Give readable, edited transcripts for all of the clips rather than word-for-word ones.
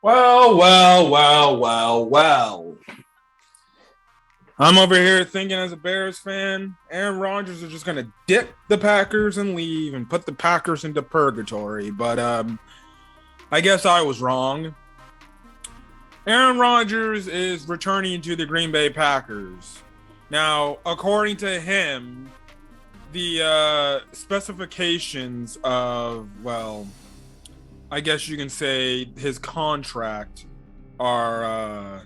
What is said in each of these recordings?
Well. I'm over here thinking as a Bears fan, Aaron Rodgers is just going to dip the Packers and leave and put the Packers into purgatory. But I guess I was wrong. Aaron Rodgers is returning to the Green Bay Packers. Now, according to him, the specifications of, well, I guess you can say his contract are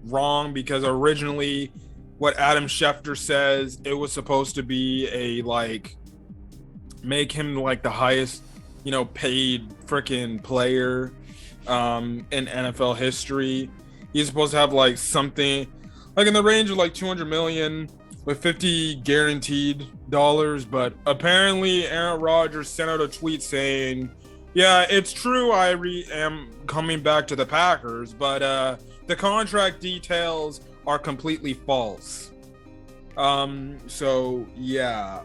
wrong, because originally what Adam Schefter says, it was supposed to be make him like the highest, paid freaking player in NFL history. He's supposed to have like something like in the range of like 200 million with 50 guaranteed dollars, but apparently Aaron Rodgers sent out a tweet saying, yeah, it's true, I am coming back to the Packers, but the contract details are completely false. So yeah.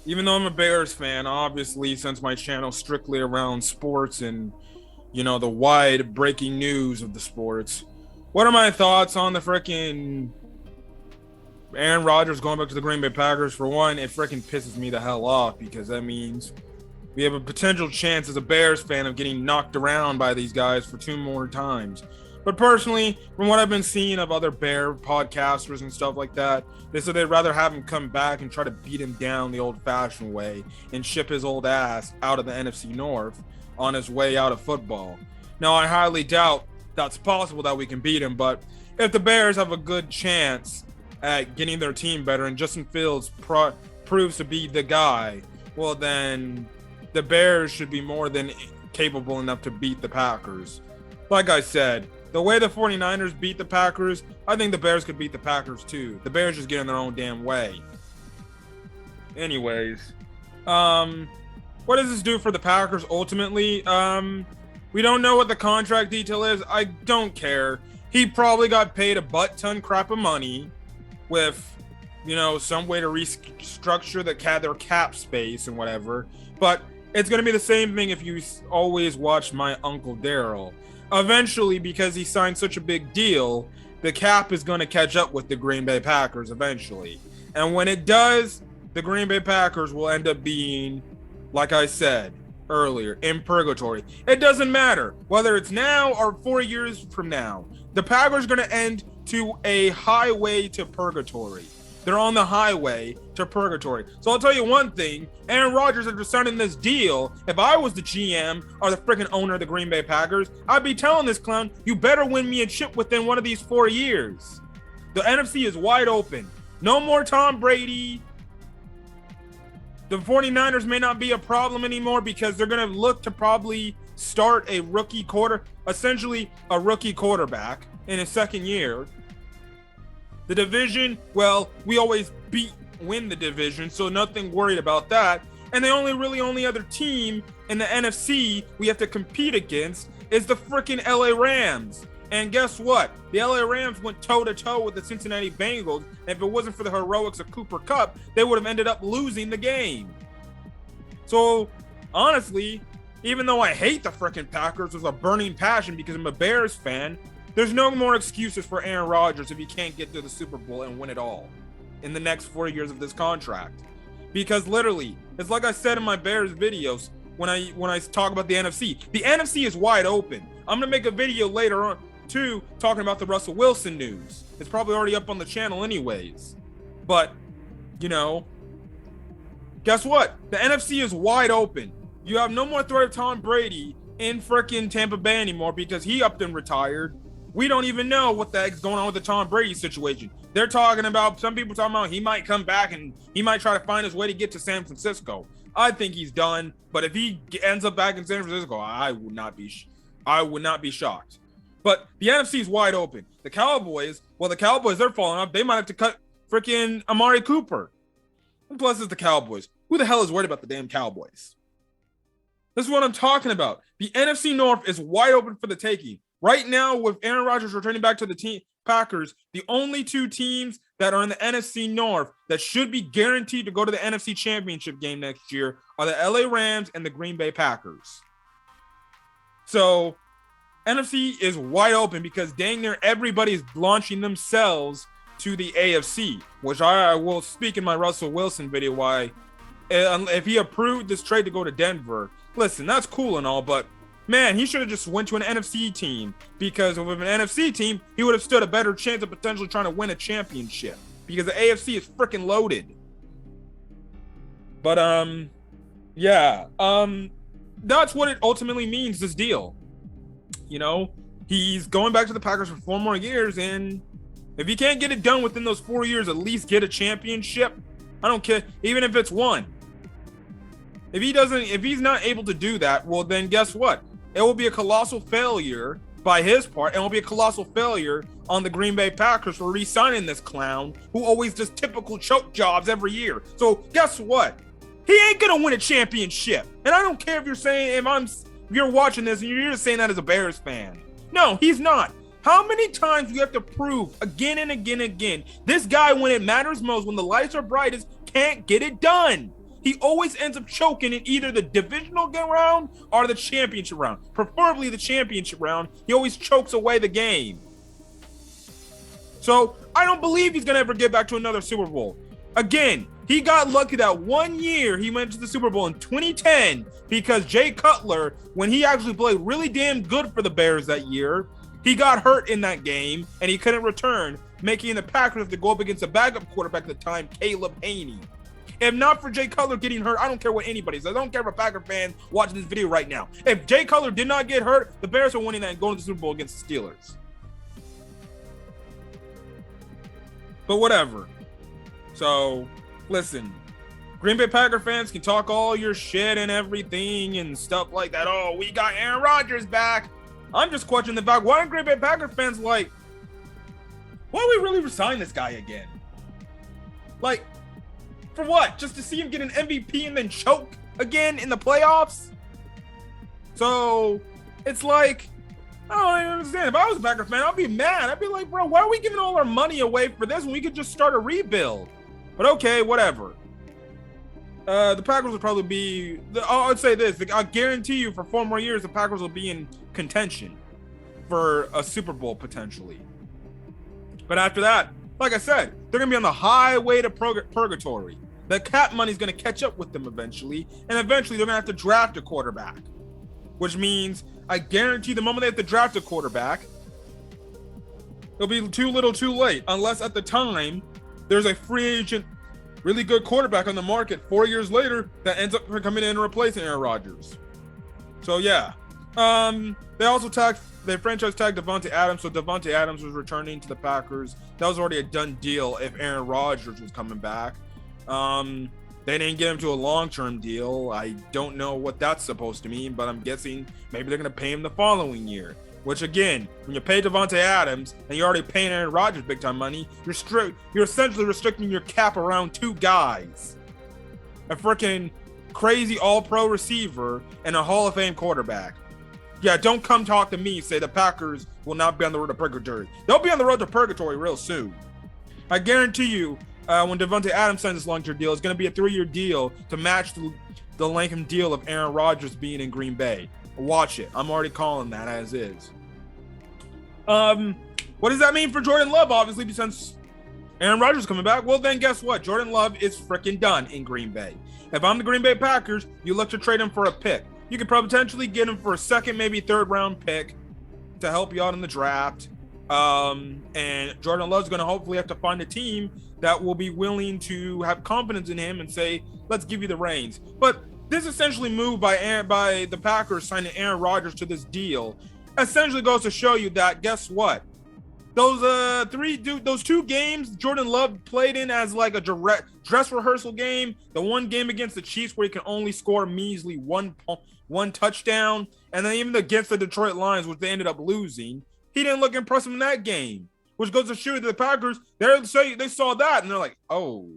Even though I'm a Bears fan, obviously, since my channel's strictly around sports and, the wide breaking news of the sports, what are my thoughts on the freaking Aaron Rodgers going back to the Green Bay Packers? For one, it freaking pisses me the hell off, because that means we have a potential chance as a Bears fan of getting knocked around by these guys for 2 more times. But personally, from what I've been seeing of other Bear podcasters and stuff like that, they said they'd rather have him come back and try to beat him down the old-fashioned way and ship his old ass out of the NFC North on his way out of football. Now, I highly doubt that's possible that we can beat him, but if the Bears have a good chance at getting their team better and Justin Fields proves to be the guy, well then the Bears should be more than capable enough to beat the Packers. Like I said, the way the 49ers beat the Packers, I think the Bears could beat the Packers too. The Bears just get in their own damn way. Anyways, what does this do for the Packers ultimately? We don't know what the contract detail is. I don't care. He probably got paid a butt-ton crap of money with, some way to restructure their cap space and whatever. But it's going to be the same thing if you always watch My Uncle Daryl. Eventually, because he signed such a big deal, the cap is going to catch up with the Green Bay Packers eventually. And when it does, the Green Bay Packers will end up being, like I said earlier, in purgatory. It doesn't matter whether it's now or 4 years from now. The Packers are going to end to a highway to purgatory. They're on the highway to purgatory. So I'll tell you one thing, Aaron Rodgers, after signing this deal, if I was the GM or the freaking owner of the Green Bay Packers, I'd be telling this clown, you better win me a chip within one of these 4 years. The NFC is wide open. No more Tom Brady. The 49ers may not be a problem anymore because they're going to look to probably start essentially a rookie quarterback in his second year. The division, well, we always win the division, so nothing worried about that. And the only other team in the NFC we have to compete against is the freaking LA Rams. And guess what? The LA Rams went toe-to-toe with the Cincinnati Bengals, and if it wasn't for the heroics of Cooper Kupp, they would have ended up losing the game. So, honestly, even though I hate the freaking Packers with a burning passion because I'm a Bears fan, there's no more excuses for Aaron Rodgers if he can't get to the Super Bowl and win it all in the next 4 years of this contract. Because literally, it's like I said in my Bears videos when I talk about the NFC is wide open. I'm going to make a video later on, too, talking about the Russell Wilson news. It's probably already up on the channel anyways. But, guess what? The NFC is wide open. You have no more threat of Tom Brady in freaking Tampa Bay anymore because he upped and retired. We don't even know what the heck's going on with the Tom Brady situation. They're talking about, some people talking about he might come back and he might try to find his way to get to San Francisco. I think he's done, but if he ends up back in San Francisco, I would not be shocked. But the NFC is wide open. The Cowboys, they're falling off. They might have to cut freaking Amari Cooper. And plus, it's the Cowboys. Who the hell is worried about the damn Cowboys? This is what I'm talking about. The NFC North is wide open for the taking. Right now, with Aaron Rodgers returning back to the Packers, the only 2 teams that are in the NFC North that should be guaranteed to go to the NFC Championship game next year are the LA Rams and the Green Bay Packers. So NFC is wide open because dang near everybody's launching themselves to the AFC, which I will speak in my Russell Wilson video why if he approved this trade to go to Denver, listen, that's cool and all, but man, he should have just went to an NFC team because with an NFC team, he would have stood a better chance of potentially trying to win a championship because the AFC is freaking loaded. But that's what it ultimately means, this deal. You know, he's going back to the Packers for 4 more years, and if he can't get it done within those 4 years, at least get a championship. I don't care, even if it's one. If he's not able to do that, well, then guess what? It will be a colossal failure by his part, and it will be a colossal failure on the Green Bay Packers for re-signing this clown who always does typical choke jobs every year. So guess what? He ain't gonna win a championship. And I don't care if you're saying, if you're watching this and you're just saying that as a Bears fan. No, he's not. How many times do you have to prove again and again and again? This guy, when it matters most, when the lights are brightest, can't get it done. He always ends up choking in either the divisional round or the championship round. Preferably the championship round. He always chokes away the game. So I don't believe he's going to ever get back to another Super Bowl. Again, he got lucky that 1 year he went to the Super Bowl in 2010 because Jay Cutler, when he actually played really damn good for the Bears that year, he got hurt in that game and he couldn't return, making the Packers have to go up against a backup quarterback at the time, Caleb Haney. If not for Jay Cutler getting hurt, I don't care what anybody says. I don't care if a Packer fan watching this video right now. If Jay Cutler did not get hurt, the Bears are winning that and going to the Super Bowl against the Steelers. But whatever. So, listen. Green Bay Packer fans can talk all your shit and everything and stuff like that. Oh, we got Aaron Rodgers back. I'm just questioning the fact, why aren't Green Bay Packer fans like, why don't we really resign this guy again? Like, for what? Just to see him get an MVP and then choke again in the playoffs? So, it's like, I don't even understand. If I was a Packer fan, I'd be mad. I'd be like, bro, why are we giving all our money away for this when we could just start a rebuild? But okay, whatever. The Packers will probably be, I'd say this, I guarantee you for 4 more years, the Packers will be in contention for a Super Bowl potentially. But after that, like I said, they're going to be on the highway to purgatory. The cap money is going to catch up with them eventually, and eventually they're going to have to draft a quarterback, which means I guarantee the moment they have to draft a quarterback, it'll be too little too late, unless at the time there's a free agent, really good quarterback on the market 4 years later that ends up coming in and replacing Aaron Rodgers. So yeah, they franchise tagged Davante Adams, so Davante Adams was returning to the Packers. That was already a done deal if Aaron Rodgers was coming back. They didn't get him to a long-term deal. I don't know what that's supposed to mean, but I'm guessing maybe they're going to pay him the following year. Which again, when you pay Davante Adams and you're already paying Aaron Rodgers big time money, you're essentially restricting your cap around 2 guys. A freaking crazy all-pro receiver and a Hall of Fame quarterback. Yeah, don't come talk to me and say the Packers will not be on the road to purgatory. They'll be on the road to purgatory real soon. I guarantee you, when Davante Adams signs this long-term deal, it's going to be a 3-year deal to match the length deal of Aaron Rodgers being in Green Bay. Watch it. I'm already calling that as is. What does that mean for Jordan Love? Obviously, since Aaron Rodgers is coming back, well, then guess what? Jordan Love is freaking done in Green Bay. If I'm the Green Bay Packers, you look to trade him for a pick. You could potentially get him for a 2nd, maybe 3rd round pick to help you out in the draft. And Jordan Love's going to hopefully have to find a team that will be willing to have confidence in him and say, let's give you the reins. But this essentially move by the Packers signing Aaron Rodgers to this deal essentially goes to show you that, guess what? Those 2 games Jordan Love played in as like a direct dress rehearsal game, the one game against the Chiefs where he can only score measly one touchdown, and then even against the Detroit Lions, which they ended up losing, he didn't look impressive in that game, which goes to show you that the Packers, they saw that and they're like, oh,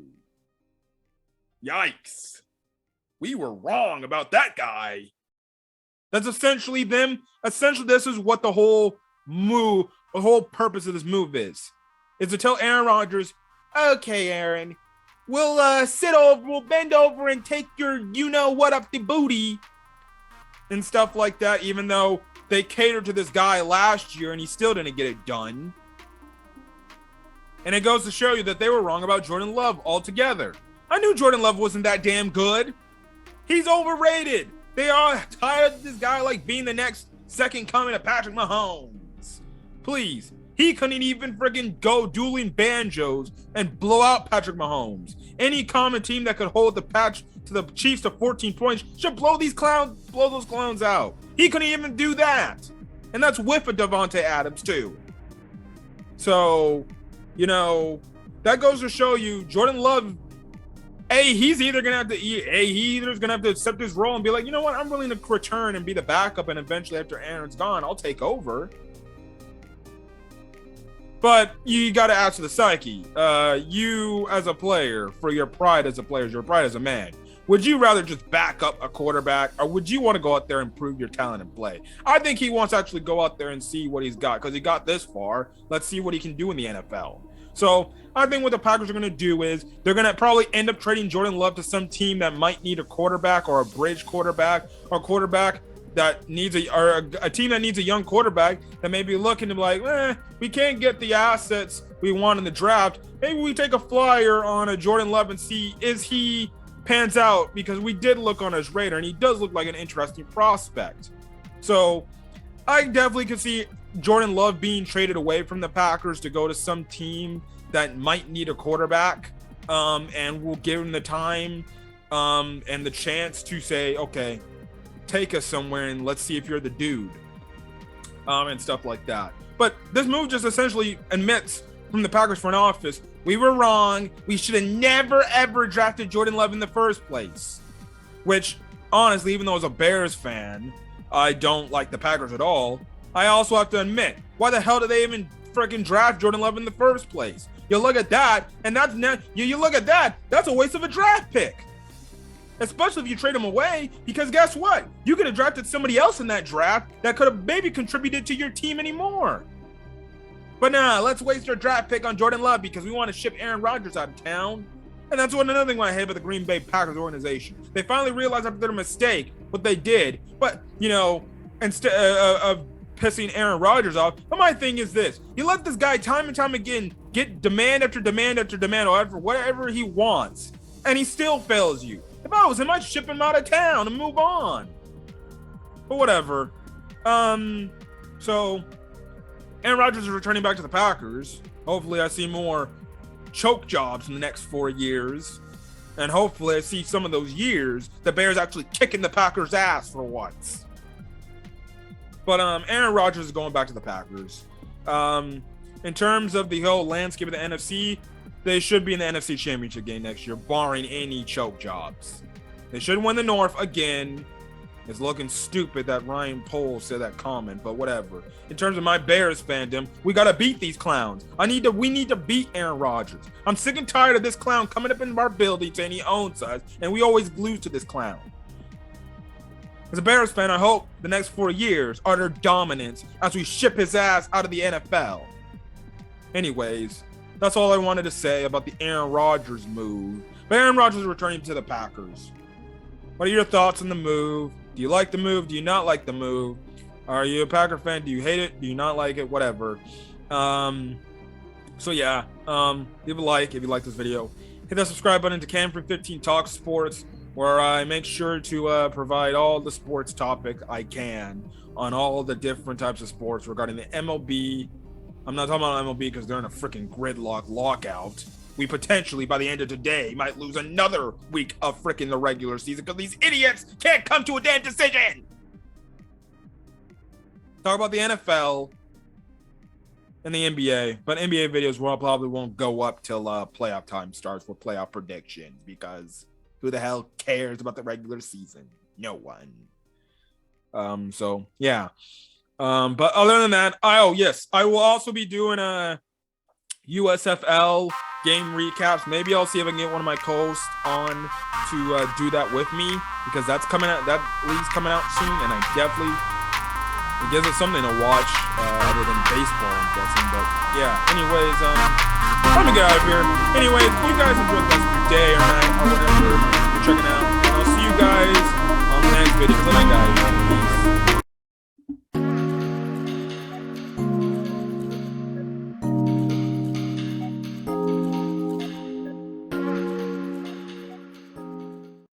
yikes. We were wrong about that guy. That's essentially them. Essentially, this is what the whole purpose of this move is to tell Aaron Rodgers, okay, Aaron, we'll we'll bend over and take your you-know-what up the booty and stuff like that, even though they catered to this guy last year and he still didn't get it done. And it goes to show you that they were wrong about Jordan Love altogether. I knew Jordan Love wasn't that damn good. He's overrated. They are tired of this guy like being the next second coming of Patrick Mahomes. Please. He couldn't even friggin' go dueling banjos and blow out Patrick Mahomes. Any common team that could hold the patch to the Chiefs to 14 points should blow those clowns out. He couldn't even do that. And that's with a Devontae Adams too. So, you know, that goes to show you Jordan Love, he's either gonna have to accept his role and be like, you know what, I'm willing to return and be the backup, and eventually after Aaron's gone, I'll take over. But you got to ask the psyche. You as a player, for your pride as a player, your pride as a man, would you rather just back up a quarterback, or would you want to go out there and prove your talent and play? I think he wants to actually go out there and see what he's got, because he got this far. Let's see what he can do in the NFL. So I think what the Packers are going to do is they're going to probably end up trading Jordan Love to some team that might need a quarterback, or a bridge quarterback, or a quarterback that needs a team that needs a young quarterback that may be looking to be like, we can't get the assets we want in the draft. Maybe we take a flyer on a Jordan Love and see is he pans out, because we did look on his radar and he does look like an interesting prospect. So I definitely could see Jordan Love being traded away from the Packers to go to some team that might need a quarterback, and we'll give him the time and the chance to say, okay, take us somewhere and let's see if you're the dude, and stuff like that. But this move just essentially admits from the Packers front office, we were wrong. We should have never ever drafted Jordan Love in the first place. Which, honestly, even though as a Bears fan, I don't like the Packers at all, I also have to admit, why the hell did they even freaking draft Jordan Love in the first place? You look at that, and you look at that, that's a waste of a draft pick. Especially if you trade him away, because guess what? You could have drafted somebody else in that draft that could have maybe contributed to your team anymore. But nah, let's waste our draft pick on Jordan Love because we want to ship Aaron Rodgers out of town. And that's another thing I hate about the Green Bay Packers organization. They finally realized after their mistake what they did, but, you know, instead of pissing Aaron Rodgers off, but my thing is this: you let this guy time and time again get demand after demand after demand or whatever he wants, and he still fails you. If I was him, I'd ship him out of town and move on. But whatever. So Aaron Rodgers is returning back to the Packers. Hopefully I see more choke jobs in the next 4 years. And hopefully I see some of those years the Bears actually kicking the Packers' ass for once. But Aaron Rodgers is going back to the Packers. In terms of the whole landscape of the NFC, they should be in the NFC Championship game next year, barring any choke jobs. They should win the North again. It's looking stupid that Ryan Poles said that comment, but whatever. In terms of my Bears fandom, we gotta beat these clowns. We need to beat Aaron Rodgers. I'm sick and tired of this clown coming up in our building saying he owns us, and we always lose to this clown. As a Bears fan, I hope the next 4 years are their dominance as we ship his ass out of the NFL. Anyways, that's all I wanted to say about the Aaron Rodgers move. But Aaron Rodgers is returning to the Packers. What are your thoughts on the move? Do you like the move? Do you not like the move? Are you a Packer fan? Do you hate it? Do you not like it? Whatever. So yeah, leave a like if you like this video. Hit that subscribe button to Camfrey 15 Talk Sports, where I make sure to provide all the sports topic I can on all the different types of sports regarding the MLB. I'm not talking about MLB because they're in a freaking gridlock lockout. We potentially, by the end of today, might lose another week of freaking the regular season because these idiots can't come to a damn decision. Talk about the NFL and the NBA, but NBA videos probably won't go up till playoff time starts for playoff predictions, because who the hell cares about the regular season? No one. So yeah. But other than that, I will also be doing a USFL game recaps. Maybe I'll see if I can get one of my co-hosts on to do that with me, because that's coming out. That league's coming out soon, and it gives us something to watch other than baseball, I'm guessing. But yeah. Anyways, let me get out of here. Anyways, you guys enjoy the rest of your day or night or whatever you're checking out. And I'll see you guys on the next video. Till then, guys.